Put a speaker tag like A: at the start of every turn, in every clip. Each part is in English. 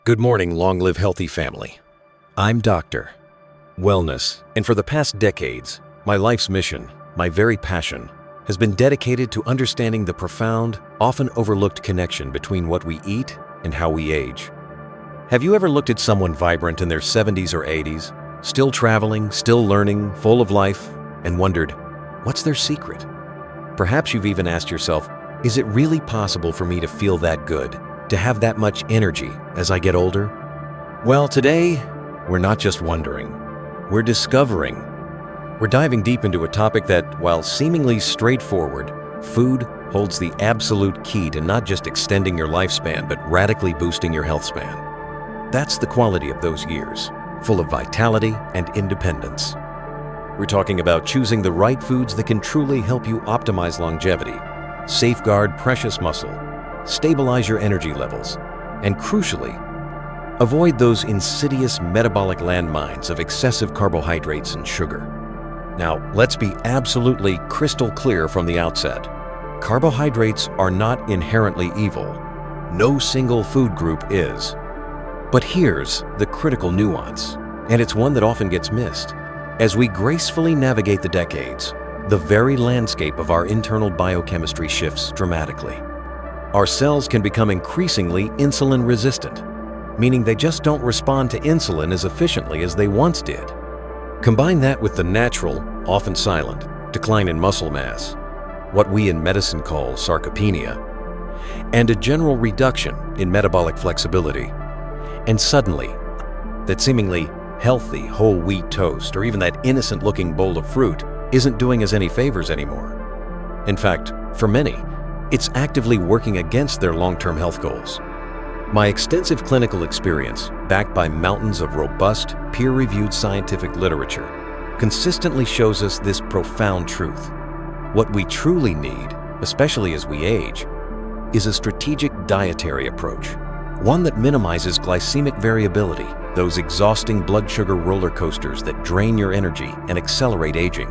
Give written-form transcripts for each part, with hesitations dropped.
A: Good morning, long-live healthy family. I'm Dr. Wellness, and for the past decades, my life's mission, my very passion, has been dedicated to understanding the profound, often overlooked connection between what we eat and how we age. Have you ever looked at someone vibrant in their 70s or 80s, still traveling, still learning, full of life, and wondered, what's their secret? Perhaps you've even asked yourself, is it really possible for me to feel that good, to have that much energy as I get older? Well, today, we're not just wondering, we're discovering. We're diving deep into a topic that, while seemingly straightforward, food holds the absolute key to not just extending your lifespan, but radically boosting your health span. That's the quality of those years, full of vitality and independence. We're talking about choosing the right foods that can truly help you optimize longevity, safeguard precious muscle, stabilize your energy levels, and crucially, avoid those insidious metabolic landmines of excessive carbohydrates and sugar. Now, let's be absolutely crystal clear from the outset. Carbohydrates are not inherently evil. No single food group is. But here's the critical nuance, and it's one that often gets missed. As we gracefully navigate the decades, the very landscape of our internal biochemistry shifts dramatically. Our cells can become increasingly insulin resistant, meaning they just don't respond to insulin as efficiently as they once did. Combine that with the natural, often silent, decline in muscle mass, what we in medicine call sarcopenia, and a general reduction in metabolic flexibility. And suddenly, that seemingly healthy whole wheat toast or even that innocent-looking bowl of fruit isn't doing us any favors anymore. In fact, for many, it's actively working against their long-term health goals. My extensive clinical experience, backed by mountains of robust, peer-reviewed scientific literature, consistently shows us this profound truth. What we truly need, especially as we age, is a strategic dietary approach, one that minimizes glycemic variability, those exhausting blood sugar roller coasters that drain your energy and accelerate aging.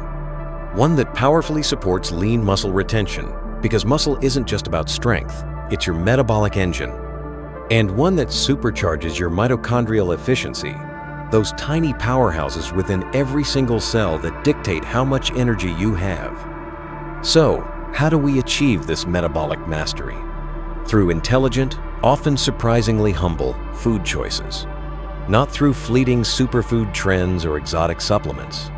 A: One that powerfully supports lean muscle retention, because muscle isn't just about strength, it's your metabolic engine. And one that supercharges your mitochondrial efficiency, those tiny powerhouses within every single cell that dictate how much energy you have. So, how do we achieve this metabolic mastery? Through intelligent, often surprisingly humble food choices, not through fleeting superfood trends or exotic supplements.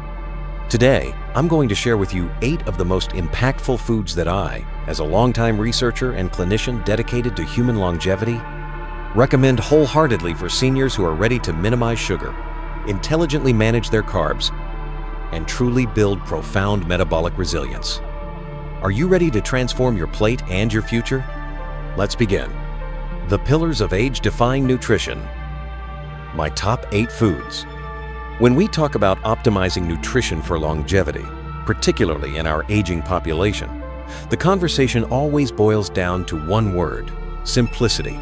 A: Today, I'm going to share with you 8 of the most impactful foods that I, as a longtime researcher and clinician dedicated to human longevity, recommend wholeheartedly for seniors who are ready to minimize sugar, intelligently manage their carbs, and truly build profound metabolic resilience. Are you ready to transform your plate and your future? Let's begin. The pillars of age-defying nutrition. My top 8 foods. When we talk about optimizing nutrition for longevity, particularly in our aging population, the conversation always boils down to one word: simplicity.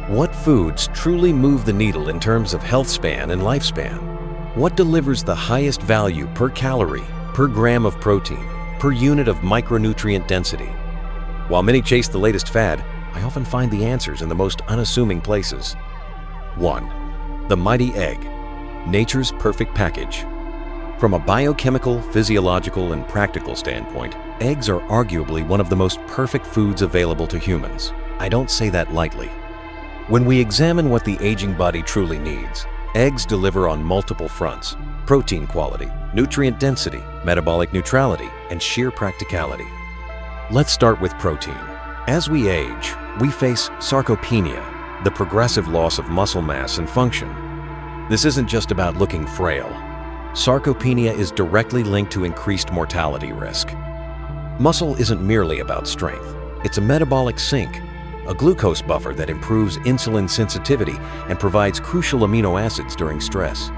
A: What foods truly move the needle in terms of health span and lifespan? What delivers the highest value per calorie, per gram of protein, per unit of micronutrient density? While many chase the latest fad, I often find the answers in the most unassuming places. 1. The mighty egg. Nature's perfect package. From a biochemical, physiological, and practical standpoint, eggs are arguably one of the most perfect foods available to humans. I don't say that lightly. When we examine what the aging body truly needs, eggs deliver on multiple fronts: protein quality, nutrient density, metabolic neutrality, and sheer practicality. Let's start with protein. As we age, we face sarcopenia, the progressive loss of muscle mass and function. This isn't just about looking frail. Sarcopenia is directly linked to increased mortality risk. Muscle isn't merely about strength. It's a metabolic sink, a glucose buffer that improves insulin sensitivity and provides crucial amino acids during stress.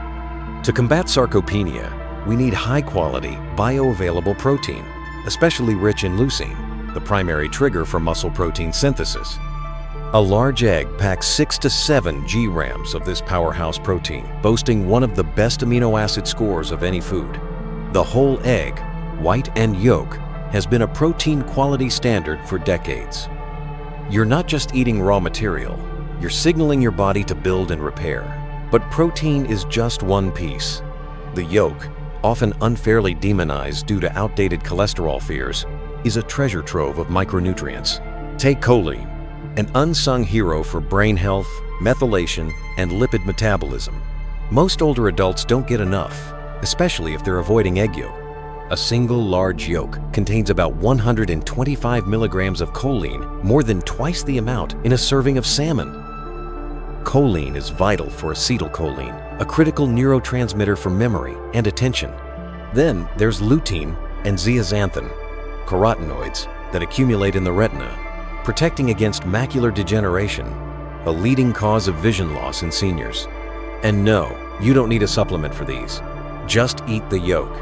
A: To combat sarcopenia, we need high-quality, bioavailable protein, especially rich in leucine, the primary trigger for muscle protein synthesis. A large egg packs 6 to 7 grams of this powerhouse protein, boasting one of the best amino acid scores of any food. The whole egg, white and yolk, has been a protein quality standard for decades. You're not just eating raw material, You're signaling your body to build and repair. But protein is just one piece. The yolk, often unfairly demonized due to outdated cholesterol fears, is a treasure trove of micronutrients. Take choline, an unsung hero for brain health, methylation, and lipid metabolism. Most older adults don't get enough, especially if they're avoiding egg yolk. A single large yolk contains about 125 milligrams of choline, more than twice the amount in a serving of salmon. Choline is vital for acetylcholine, a critical neurotransmitter for memory and attention. Then there's lutein and zeaxanthin, carotenoids that accumulate in the retina, protecting against macular degeneration, a leading cause of vision loss in seniors. And no, you don't need a supplement for these. Just eat the yolk.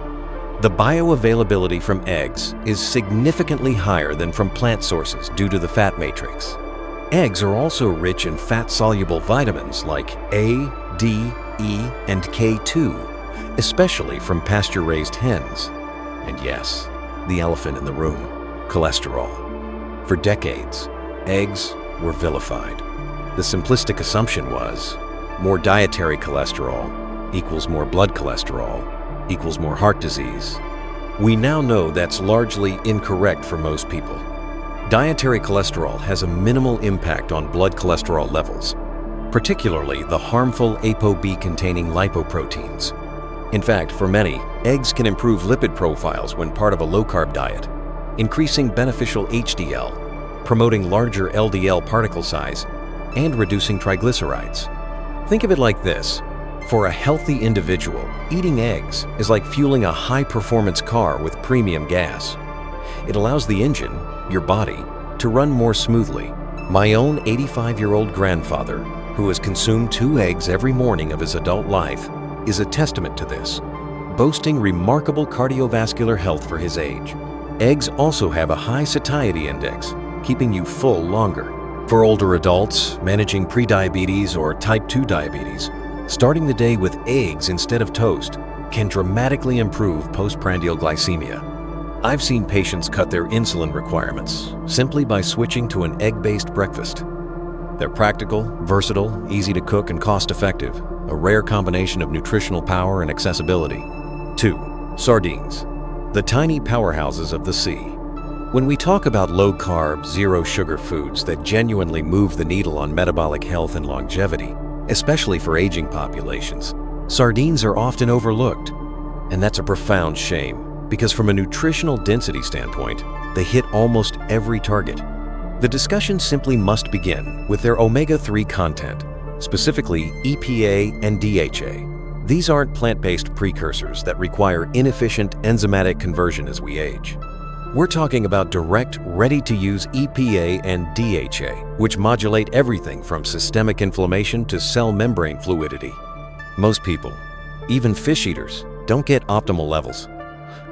A: The bioavailability from eggs is significantly higher than from plant sources due to the fat matrix. Eggs are also rich in fat-soluble vitamins like A, D, E, and K2, especially from pasture-raised hens. And yes, the elephant in the room, cholesterol. For decades, eggs were vilified. The simplistic assumption was more dietary cholesterol equals more blood cholesterol equals more heart disease. We now know that's largely incorrect for most people. Dietary cholesterol has a minimal impact on blood cholesterol levels, particularly the harmful ApoB-containing lipoproteins. In fact, for many, eggs can improve lipid profiles when part of a low-carb diet, increasing beneficial HDL, promoting larger LDL particle size, and reducing triglycerides. Think of it like this. For a healthy individual, eating eggs is like fueling a high-performance car with premium gas. It allows the engine, your body, to run more smoothly. My own 85-year-old grandfather, who has consumed 2 eggs every morning of his adult life, is a testament to this, boasting remarkable cardiovascular health for his age. Eggs also have a high satiety index, keeping you full longer. For older adults managing prediabetes or type 2 diabetes, starting the day with eggs instead of toast can dramatically improve postprandial glycemia. I've seen patients cut their insulin requirements simply by switching to an egg-based breakfast. They're practical, versatile, easy to cook, and cost-effective, a rare combination of nutritional power and accessibility. 2. Sardines, the tiny powerhouses of the sea. When we talk about low-carb, zero-sugar foods that genuinely move the needle on metabolic health and longevity, especially for aging populations, sardines are often overlooked. And that's a profound shame, because from a nutritional density standpoint, they hit almost every target. The discussion simply must begin with their omega-3 content, specifically EPA and DHA. These aren't plant-based precursors that require inefficient enzymatic conversion as we age. We're talking about direct, ready-to-use EPA and DHA, which modulate everything from systemic inflammation to cell membrane fluidity. Most people, even fish eaters, don't get optimal levels.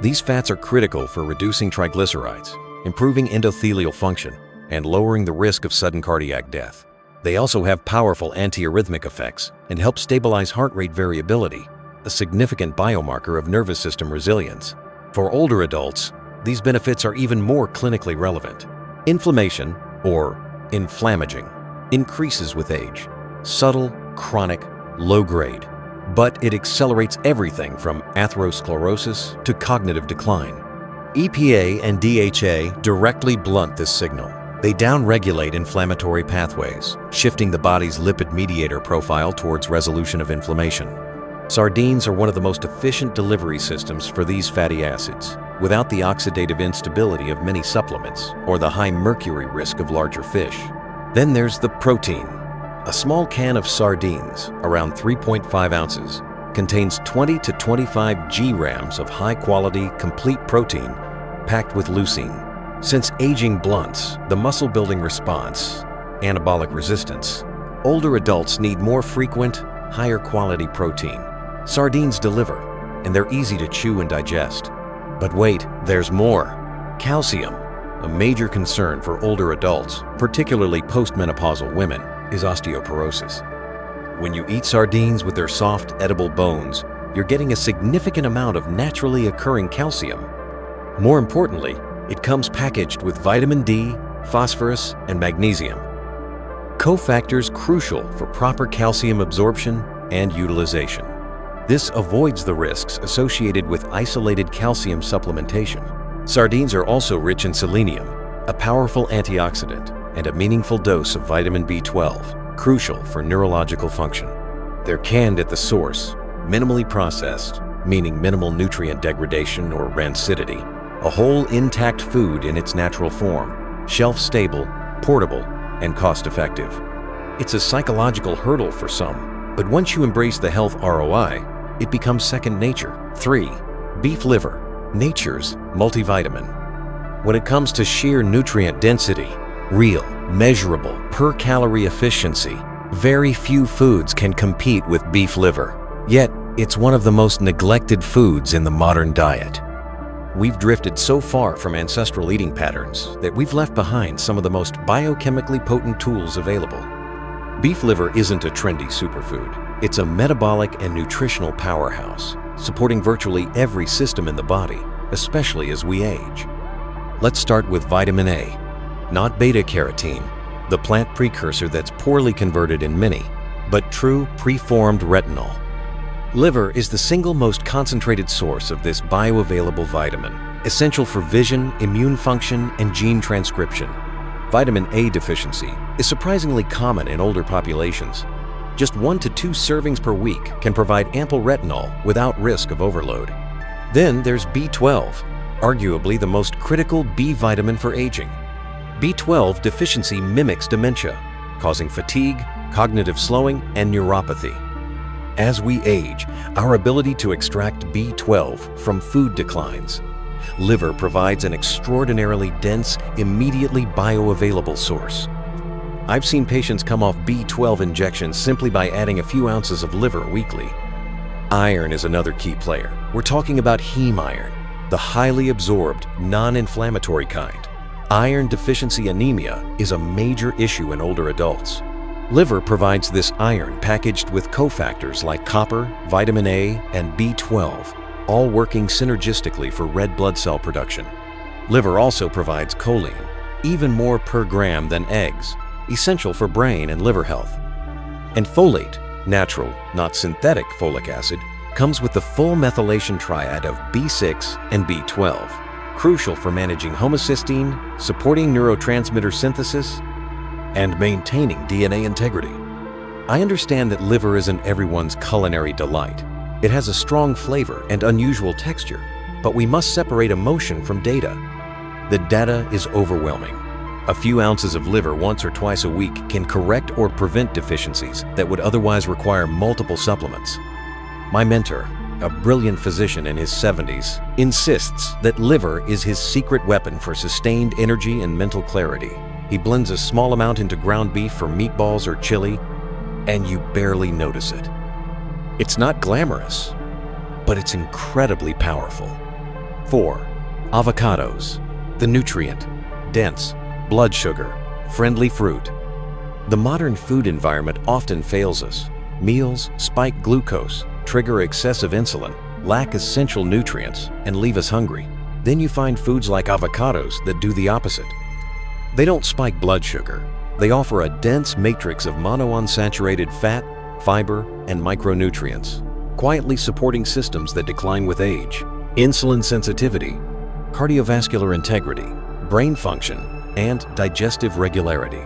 A: These fats are critical for reducing triglycerides, improving endothelial function, and lowering the risk of sudden cardiac death. They also have powerful antiarrhythmic effects and help stabilize heart rate variability, a significant biomarker of nervous system resilience. For older adults, these benefits are even more clinically relevant. Inflammation, or inflammaging, increases with age. Subtle, chronic, low-grade. But it accelerates everything from atherosclerosis to cognitive decline. EPA and DHA directly blunt this signal. They downregulate inflammatory pathways, shifting the body's lipid mediator profile towards resolution of inflammation. Sardines are one of the most efficient delivery systems for these fatty acids, without the oxidative instability of many supplements or the high mercury risk of larger fish. Then there's the protein. A small can of sardines, around 3.5 ounces, contains 20 to 25 grams of high-quality, complete protein packed with leucine. Since aging blunts the muscle-building response, anabolic resistance, older adults need more frequent, higher-quality protein. Sardines deliver, and they're easy to chew and digest. But wait, there's more. Calcium, a major concern for older adults, particularly postmenopausal women, is osteoporosis. When you eat sardines with their soft, edible bones, you're getting a significant amount of naturally occurring calcium. More importantly, it comes packaged with vitamin D, phosphorus, and magnesium. cofactors crucial for proper calcium absorption and utilization. This avoids the risks associated with isolated calcium supplementation. Sardines are also rich in selenium, a powerful antioxidant, and a meaningful dose of vitamin B12, crucial for neurological function. They're canned at the source, minimally processed, meaning minimal nutrient degradation or rancidity, a whole intact food in its natural form, shelf-stable, portable, and cost-effective. It's a psychological hurdle for some, but once you embrace the health ROI, it becomes second nature. 3. Beef liver, nature's multivitamin. When it comes to sheer nutrient density, real, measurable, per-calorie efficiency, very few foods can compete with beef liver. Yet, it's one of the most neglected foods in the modern diet. We've drifted so far from ancestral eating patterns that we've left behind some of the most biochemically potent tools available. Beef liver isn't a trendy superfood. It's a metabolic and nutritional powerhouse, supporting virtually every system in the body, especially as we age. Let's start with vitamin A, not beta-carotene, the plant precursor that's poorly converted in many, but true preformed retinol. Liver is the single most concentrated source of this bioavailable vitamin, essential for vision, immune function, and gene transcription. Vitamin A deficiency is surprisingly common in older populations. Just 1 to 2 servings per week can provide ample retinol without risk of overload. Then there's B12, arguably the most critical B vitamin for aging. B12 deficiency mimics dementia, causing fatigue, cognitive slowing, and neuropathy. As we age, our ability to extract B12 from food declines. Liver provides an extraordinarily dense, immediately bioavailable source. I've seen patients come off B12 injections simply by adding a few ounces of liver weekly. Iron is another key player. We're talking about heme iron, the highly absorbed, non-inflammatory kind. Iron deficiency anemia is a major issue in older adults. Liver provides this iron packaged with cofactors like copper, vitamin A, and B12, all working synergistically for red blood cell production. Liver also provides choline, even more per gram than eggs, essential for brain and liver health. And folate, natural, not synthetic folic acid, comes with the full methylation triad of B6 and B12, crucial for managing homocysteine, supporting neurotransmitter synthesis, and maintaining DNA integrity. I understand that liver isn't everyone's culinary delight. It has a strong flavor and unusual texture, but we must separate emotion from data. The data is overwhelming. A few ounces of liver once or twice a week can correct or prevent deficiencies that would otherwise require multiple supplements. My mentor, a brilliant physician in his 70s, insists that liver is his secret weapon for sustained energy and mental clarity. He blends a small amount into ground beef for meatballs or chili, and you barely notice it. It's not glamorous, but it's incredibly powerful. 4. Avocados, the nutrient-dense, blood sugar-friendly fruit. The modern food environment often fails us. Meals spike glucose, trigger excessive insulin, lack essential nutrients, and leave us hungry. Then you find foods like avocados that do the opposite. They don't spike blood sugar. They offer a dense matrix of monounsaturated fat, fiber, and micronutrients, quietly supporting systems that decline with age: insulin sensitivity, cardiovascular integrity, brain function, and digestive regularity.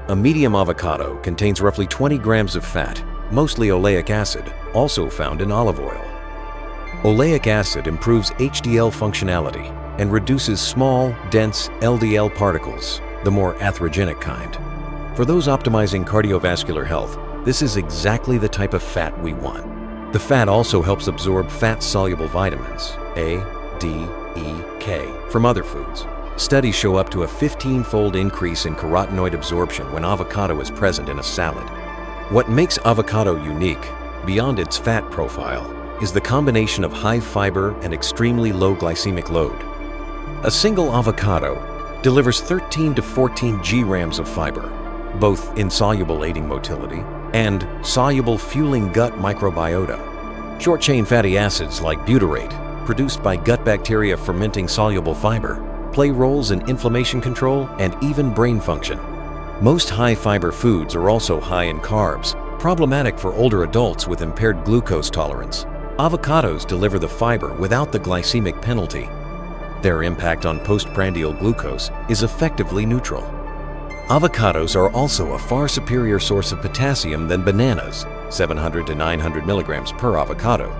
A: A medium avocado contains roughly 20 grams of fat, mostly oleic acid, also found in olive oil. Oleic acid improves HDL functionality and reduces small, dense LDL particles, the more atherogenic kind. For those optimizing cardiovascular health, this is exactly the type of fat we want. The fat also helps absorb fat-soluble vitamins, A, D, E, K, from other foods. Studies show up to a 15-fold increase in carotenoid absorption when avocado is present in a salad. What makes avocado unique, beyond its fat profile, is the combination of high fiber and extremely low glycemic load. A single avocado delivers 13 to 14 grams of fiber, both insoluble aiding motility and soluble fueling gut microbiota. Short-chain fatty acids like butyrate, produced by gut bacteria fermenting soluble fiber, play roles in inflammation control and even brain function. Most high-fiber foods are also high in carbs, problematic for older adults with impaired glucose tolerance. Avocados deliver the fiber without the glycemic penalty. Their impact on postprandial glucose is effectively neutral. Avocados are also a far superior source of potassium than bananas, 700 to 900 milligrams per avocado,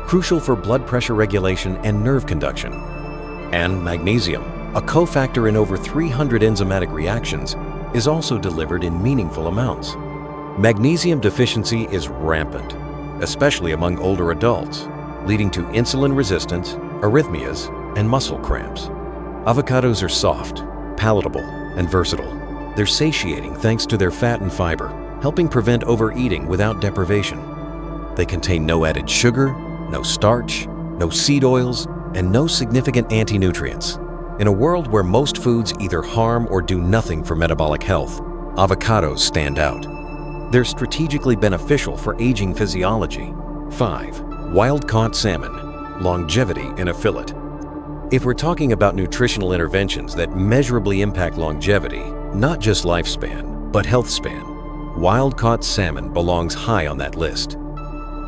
A: crucial for blood pressure regulation and nerve conduction. And magnesium, a cofactor in over 300 enzymatic reactions, is also delivered in meaningful amounts. Magnesium deficiency is rampant, especially among older adults, leading to insulin resistance, arrhythmias, and muscle cramps. Avocados are soft, palatable, and versatile. They're satiating thanks to their fat and fiber, helping prevent overeating without deprivation. They contain no added sugar, no starch, no seed oils, and no significant anti-nutrients. In a world where most foods either harm or do nothing for metabolic health, avocados stand out. They're strategically beneficial for aging physiology. 5. Wild-caught salmon, longevity in a fillet. If we're talking about nutritional interventions that measurably impact longevity, not just lifespan, but health span, wild-caught salmon belongs high on that list.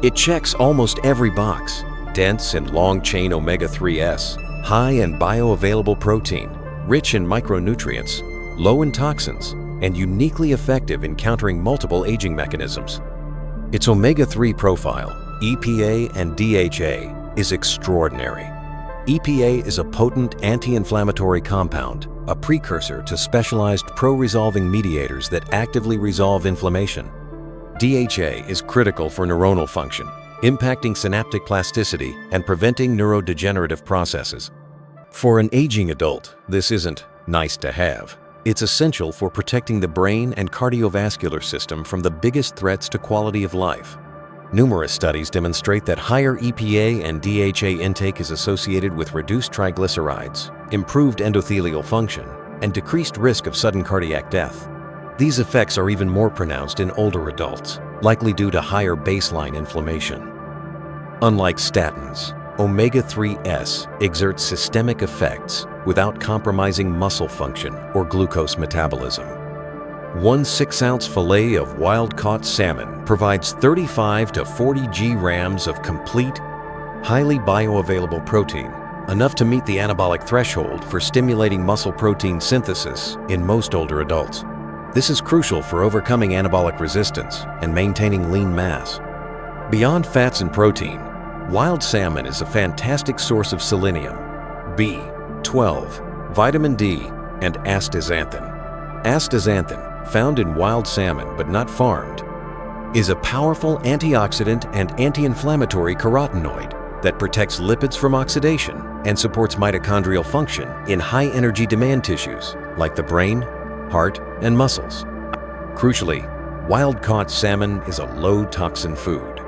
A: It checks almost every box: dense in long-chain omega-3s, high in bioavailable protein, rich in micronutrients, low in toxins, and uniquely effective in countering multiple aging mechanisms. Its omega-3 profile, EPA and DHA, is extraordinary. EPA is a potent anti-inflammatory compound, a precursor to specialized pro-resolving mediators that actively resolve inflammation. DHA is critical for neuronal function, impacting synaptic plasticity and preventing neurodegenerative processes. For an aging adult, this isn't nice to have. It's essential for protecting the brain and cardiovascular system from the biggest threats to quality of life. Numerous studies demonstrate that higher EPA and DHA intake is associated with reduced triglycerides, improved endothelial function, and decreased risk of sudden cardiac death. These effects are even more pronounced in older adults, likely due to higher baseline inflammation. Unlike statins, omega-3s exerts systemic effects without compromising muscle function or glucose metabolism. One 6-ounce fillet of wild-caught salmon provides 35 to 40 grams of complete, highly bioavailable protein, enough to meet the anabolic threshold for stimulating muscle protein synthesis in most older adults. This is crucial for overcoming anabolic resistance and maintaining lean mass. Beyond fats and protein, wild salmon is a fantastic source of selenium, B12, vitamin D, and astaxanthin. Astaxanthin, found in wild salmon but not farmed, is a powerful antioxidant and anti-inflammatory carotenoid that protects lipids from oxidation and supports mitochondrial function in high-energy demand tissues like the brain, heart, and muscles. Crucially, wild-caught salmon is a low-toxin food.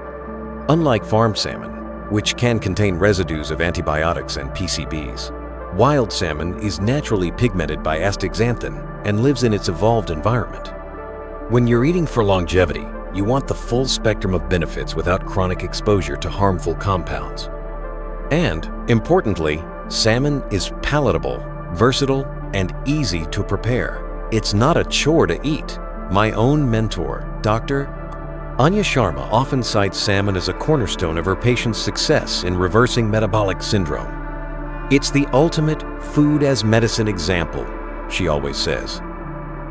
A: Unlike farmed salmon, which can contain residues of antibiotics and PCBs, wild salmon is naturally pigmented by astaxanthin and lives in its evolved environment. When you're eating for longevity, you want the full spectrum of benefits without chronic exposure to harmful compounds. And, importantly, salmon is palatable, versatile, and easy to prepare. It's not a chore to eat. My own mentor, Dr. Anya Sharma, often cites salmon as a cornerstone of her patients' success in reversing metabolic syndrome. It's the ultimate food as medicine example, she always says.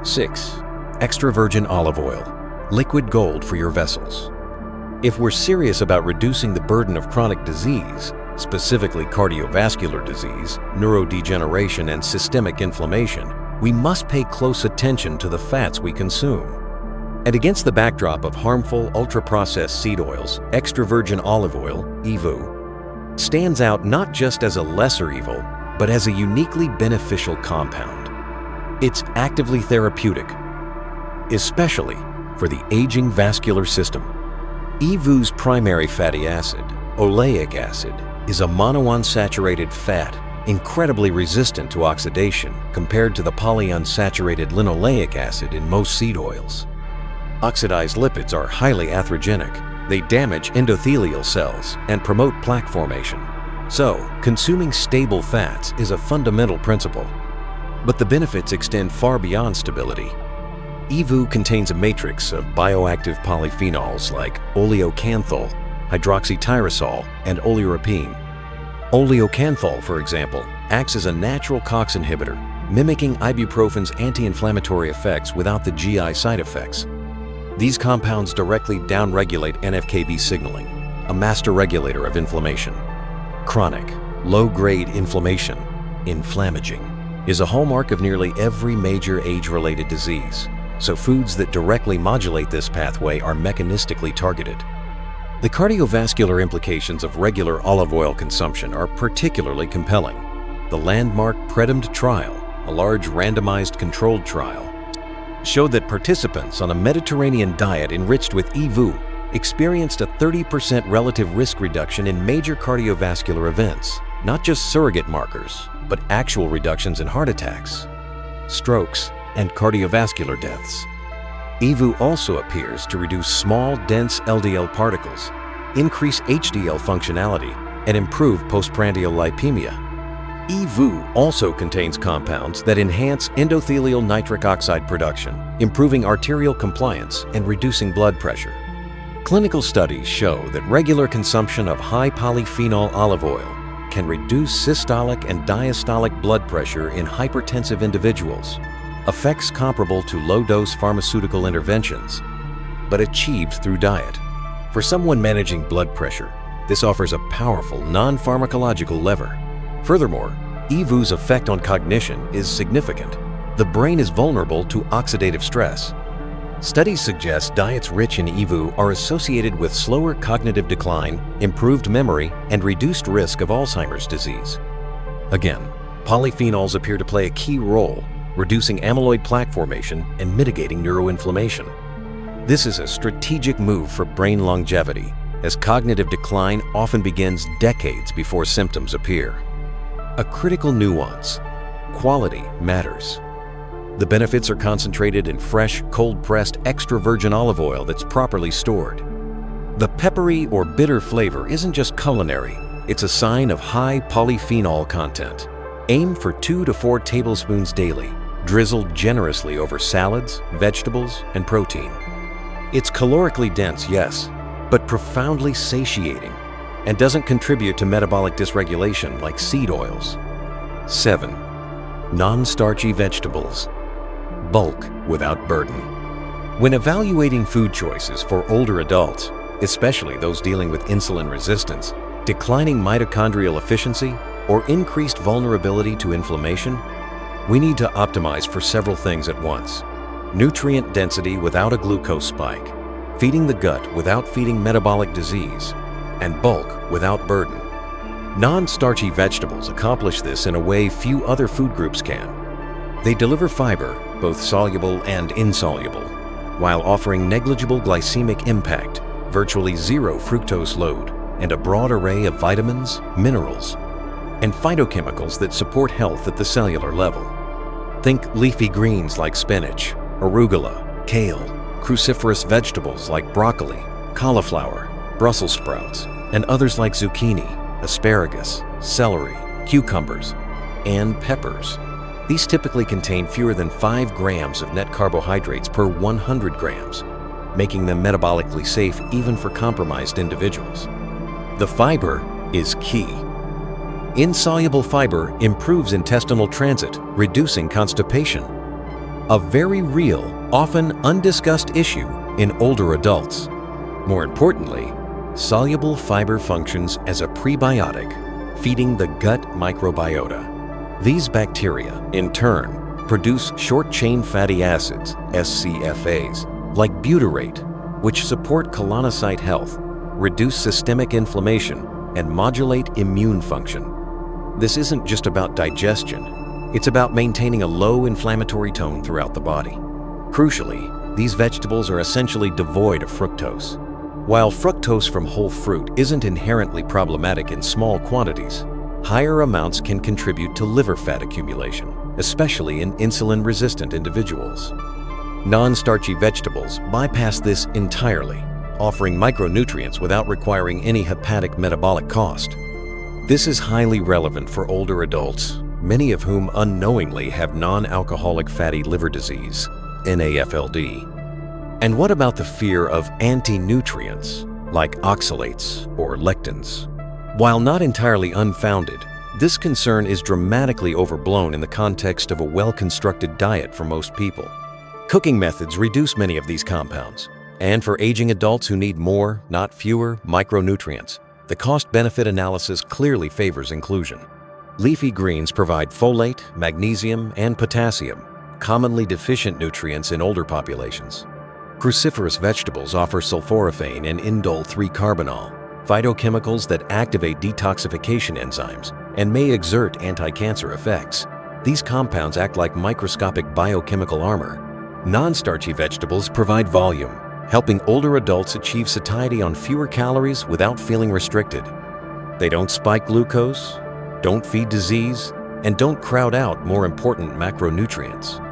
A: 6. Extra virgin olive oil, liquid gold for your vessels. If we're serious about reducing the burden of chronic disease, specifically cardiovascular disease, neurodegeneration, and systemic inflammation, we must pay close attention to the fats we consume. And against the backdrop of harmful ultra-processed seed oils, extra virgin olive oil, EVOO, stands out not just as a lesser evil, but as a uniquely beneficial compound. It's actively therapeutic, especially for the aging vascular system. EVOO's primary fatty acid, oleic acid, is a monounsaturated fat incredibly resistant to oxidation compared to the polyunsaturated linoleic acid in most seed oils. Oxidized lipids are highly atherogenic. They damage endothelial cells and promote plaque formation. So, consuming stable fats is a fundamental principle. But the benefits extend far beyond stability. EVOO contains a matrix of bioactive polyphenols like oleocanthal, hydroxytyrosol, and oleuropein. Oleocanthal, for example, acts as a natural COX inhibitor, mimicking ibuprofen's anti-inflammatory effects without the GI side effects. These compounds directly downregulate NF-κB signaling, a master regulator of inflammation. Chronic, low-grade inflammation, inflammaging, is a hallmark of nearly every major age-related disease, so foods that directly modulate this pathway are mechanistically targeted. The cardiovascular implications of regular olive oil consumption are particularly compelling. The landmark PREDIMED trial, a large randomized controlled trial, showed that participants on a Mediterranean diet enriched with EVOO experienced a 30% relative risk reduction in major cardiovascular events, not just surrogate markers, but actual reductions in heart attacks, strokes, and cardiovascular deaths. EVOO also appears to reduce small, dense LDL particles, increase HDL functionality, and improve postprandial lipemia. EVOO also contains compounds that enhance endothelial nitric oxide production, improving arterial compliance and reducing blood pressure. Clinical studies show that regular consumption of high polyphenol olive oil can reduce systolic and diastolic blood pressure in hypertensive individuals, effects comparable to low-dose pharmaceutical interventions, but achieved through diet. For someone managing blood pressure, this offers a powerful non-pharmacological lever. Furthermore, EVOO's effect on cognition is significant. The brain is vulnerable to oxidative stress. Studies suggest diets rich in EVOO are associated with slower cognitive decline, improved memory, and reduced risk of Alzheimer's disease. Again, polyphenols appear to play a key role, reducing amyloid plaque formation and mitigating neuroinflammation. This is a strategic move for brain longevity, as cognitive decline often begins decades before symptoms appear. A critical nuance: quality matters. The benefits are concentrated in fresh, cold-pressed, extra virgin olive oil that's properly stored. The peppery or bitter flavor isn't just culinary, it's a sign of high polyphenol content. Aim for 2 to 4 tablespoons daily, drizzled generously over salads, vegetables, and protein. It's calorically dense, yes, but profoundly satiating, and doesn't contribute to metabolic dysregulation like seed oils. 7. Non-starchy vegetables. Bulk without burden. When evaluating food choices for older adults, especially those dealing with insulin resistance, declining mitochondrial efficiency, or increased vulnerability to inflammation, we need to optimize for several things at once. Nutrient density without a glucose spike, feeding the gut without feeding metabolic disease, and bulk without burden. Non-starchy vegetables accomplish this in a way few other food groups can. They deliver fiber, both soluble and insoluble, while offering negligible glycemic impact, virtually zero fructose load, and a broad array of vitamins, minerals, and phytochemicals that support health at the cellular level. Think leafy greens like spinach, arugula, kale, cruciferous vegetables like broccoli, cauliflower, Brussels sprouts, and others like zucchini, asparagus, celery, cucumbers, and peppers. These typically contain fewer than 5 grams of net carbohydrates per 100 grams, making them metabolically safe even for compromised individuals. The fiber is key. Insoluble fiber improves intestinal transit, reducing constipation. A very real, often undiscussed issue in older adults. More importantly, soluble fiber functions as a prebiotic, feeding the gut microbiota. These bacteria, in turn, produce short-chain fatty acids, SCFAs, like butyrate, which support colonocyte health, reduce systemic inflammation, and modulate immune function. This isn't just about digestion, it's about maintaining a low inflammatory tone throughout the body. Crucially, these vegetables are essentially devoid of fructose. While fructose from whole fruit isn't inherently problematic in small quantities, higher amounts can contribute to liver fat accumulation, especially in insulin-resistant individuals. Non-starchy vegetables bypass this entirely, offering micronutrients without requiring any hepatic metabolic cost. This is highly relevant for older adults, many of whom unknowingly have non-alcoholic fatty liver disease. NAFLD. And what about the fear of anti-nutrients, like oxalates or lectins? While not entirely unfounded, this concern is dramatically overblown in the context of a well-constructed diet for most people. Cooking methods reduce many of these compounds, and for aging adults who need more, not fewer, micronutrients, the cost-benefit analysis clearly favors inclusion. Leafy greens provide folate, magnesium, and potassium, commonly deficient nutrients in older populations. Cruciferous vegetables offer sulforaphane and indole 3-carbinol, phytochemicals that activate detoxification enzymes and may exert anti-cancer effects. These compounds act like microscopic biochemical armor. Non-starchy vegetables provide volume, helping older adults achieve satiety on fewer calories without feeling restricted. They don't spike glucose, don't feed disease, and don't crowd out more important macronutrients.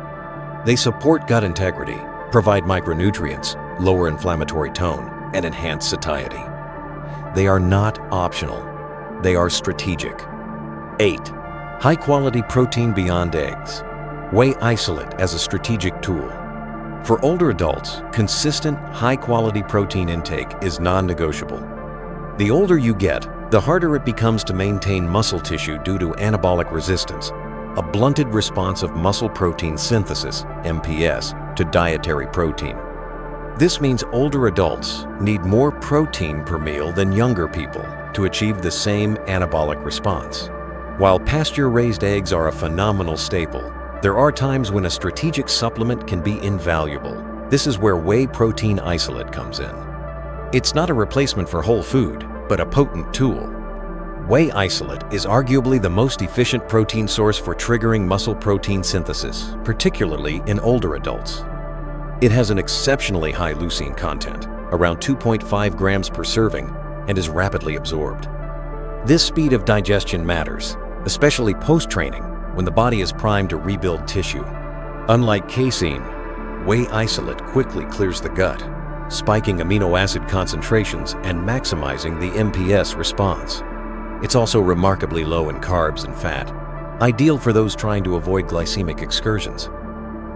A: They support gut integrity, provide micronutrients, lower inflammatory tone, and enhance satiety. They are not optional. They are strategic. 8. High-quality protein beyond eggs. Whey isolate as a strategic tool. For older adults, consistent, high-quality protein intake is non-negotiable. The older you get, the harder it becomes to maintain muscle tissue due to anabolic resistance, a blunted response of muscle protein synthesis, MPS, to dietary protein. This means older adults need more protein per meal than younger people to achieve the same anabolic response. While pasture-raised eggs are a phenomenal staple, there are times when a strategic supplement can be invaluable. This is where whey protein isolate comes in. It's not a replacement for whole food, but a potent tool. Whey isolate is arguably the most efficient protein source for triggering muscle protein synthesis, particularly in older adults. It has an exceptionally high leucine content, around 2.5 grams per serving, and is rapidly absorbed. This speed of digestion matters, especially post-training, when the body is primed to rebuild tissue. Unlike casein, whey isolate quickly clears the gut, spiking amino acid concentrations and maximizing the MPS response. It's also remarkably low in carbs and fat, ideal for those trying to avoid glycemic excursions.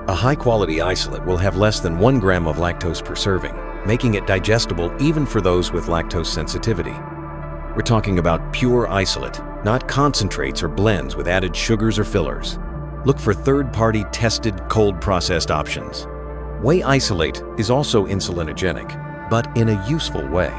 A: A high-quality isolate will have less than 1 gram of lactose per serving, making it digestible even for those with lactose sensitivity. We're talking about pure isolate, not concentrates or blends with added sugars or fillers. Look for third-party tested cold-processed options. Whey isolate is also insulinogenic, but in a useful way.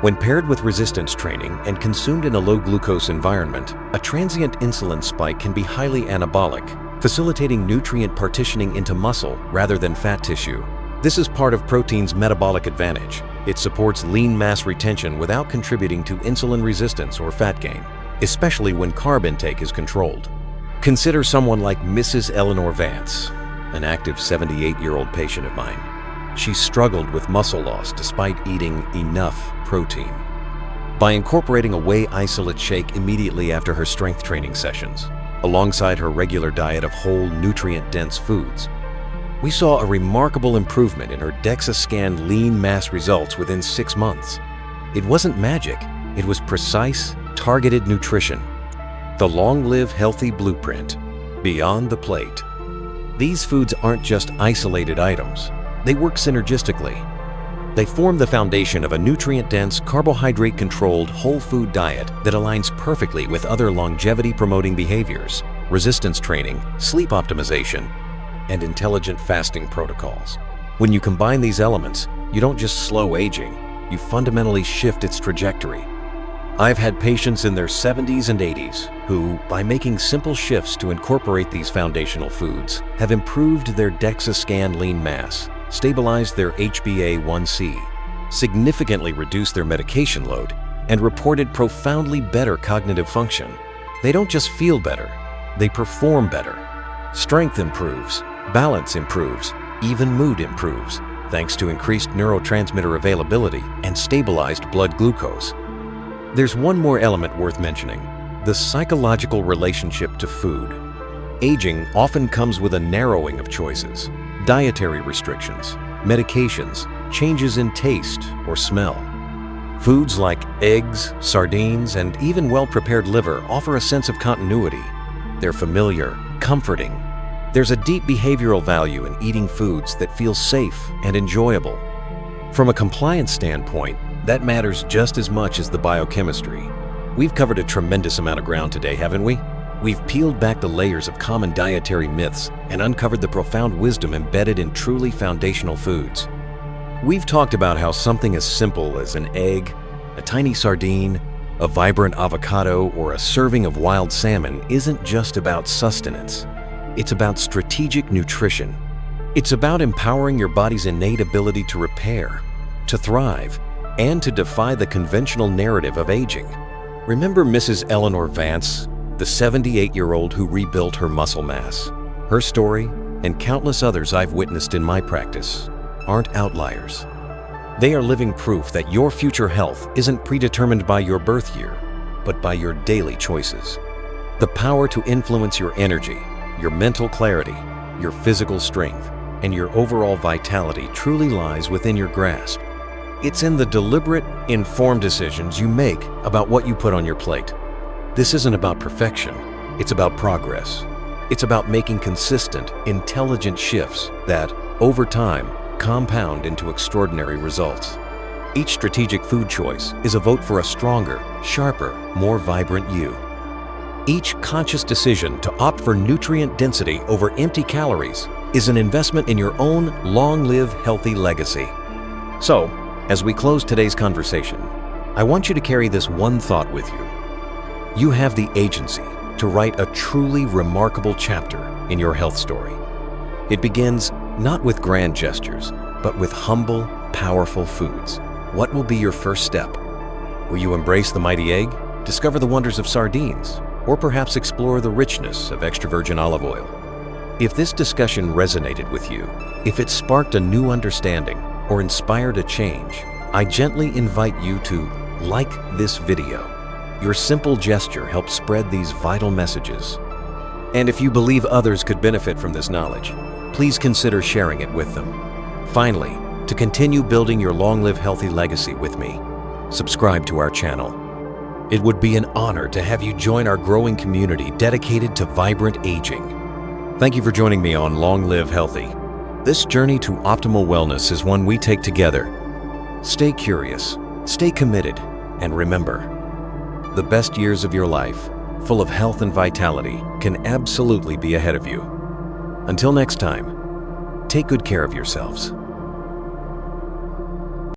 A: When paired with resistance training and consumed in a low-glucose environment, a transient insulin spike can be highly anabolic, facilitating nutrient partitioning into muscle rather than fat tissue. This is part of protein's metabolic advantage. It supports lean mass retention without contributing to insulin resistance or fat gain, especially when carb intake is controlled. Consider someone like Mrs. Eleanor Vance, an active 78-year-old patient of mine. She struggled with muscle loss despite eating enough protein. By incorporating a whey isolate shake immediately after her strength training sessions, alongside her regular diet of whole, nutrient-dense foods, we saw a remarkable improvement in her DEXA scan lean mass results within 6 months. It wasn't magic, it was precise, targeted nutrition. The Longlive Healthy Blueprint, Beyond the Plate. These foods aren't just isolated items, they work synergistically. They form the foundation of a nutrient-dense, carbohydrate-controlled, whole food diet that aligns perfectly with other longevity-promoting behaviors, resistance training, sleep optimization, and intelligent fasting protocols. When you combine these elements, you don't just slow aging, you fundamentally shift its trajectory. I've had patients in their 70s and 80s who, by making simple shifts to incorporate these foundational foods, have improved their DEXA scan lean mass, stabilized their HbA1c, significantly reduced their medication load, and reported profoundly better cognitive function. They don't just feel better, they perform better. Strength improves, balance improves, even mood improves, thanks to increased neurotransmitter availability and stabilized blood glucose. There's one more element worth mentioning: the psychological relationship to food. Aging often comes with a narrowing of choices, dietary restrictions, medications, changes in taste or smell. Foods like eggs, sardines, and even well-prepared liver offer a sense of continuity. They're familiar, comforting, There's a deep behavioral value in eating foods that feel safe and enjoyable. From a compliance standpoint, that matters just as much as the biochemistry. We've covered a tremendous amount of ground today, haven't we? We've peeled back the layers of common dietary myths and uncovered the profound wisdom embedded in truly foundational foods. We've talked about how something as simple as an egg, a tiny sardine, a vibrant avocado, or a serving of wild salmon isn't just about sustenance. It's about strategic nutrition. It's about empowering your body's innate ability to repair, to thrive, and to defy the conventional narrative of aging. Remember Mrs. Eleanor Vance, the 78-year-old who rebuilt her muscle mass? Her story, and countless others I've witnessed in my practice, aren't outliers. They are living proof that your future health isn't predetermined by your birth year, but by your daily choices. The power to influence your energy, your mental clarity, your physical strength, and your overall vitality truly lies within your grasp. It's in the deliberate, informed decisions you make about what you put on your plate. This isn't about perfection, it's about progress. It's about making consistent, intelligent shifts that, over time, compound into extraordinary results. Each strategic food choice is a vote for a stronger, sharper, more vibrant you. Each conscious decision to opt for nutrient density over empty calories is an investment in your own long-live healthy legacy. So, as we close today's conversation, I want you to carry this one thought with you. You have the agency to write a truly remarkable chapter in your health story. It begins not with grand gestures, but with humble, powerful foods. What will be your first step? Will you embrace the mighty egg, discover the wonders of sardines, or perhaps explore the richness of extra virgin olive oil? If this discussion resonated with you, if it sparked a new understanding or inspired a change, I gently invite you to like this video. Your simple gesture helps spread these vital messages. And if you believe others could benefit from this knowledge, please consider sharing it with them. Finally, to continue building your long-live healthy legacy with me, subscribe to our channel. It would be an honor to have you join our growing community dedicated to vibrant aging. Thank you for joining me on Long Live Healthy. This journey to optimal wellness is one we take together. Stay curious, stay committed, and remember, the best years of your life, full of health and vitality, can absolutely be ahead of you. Until next time, take good care of yourselves.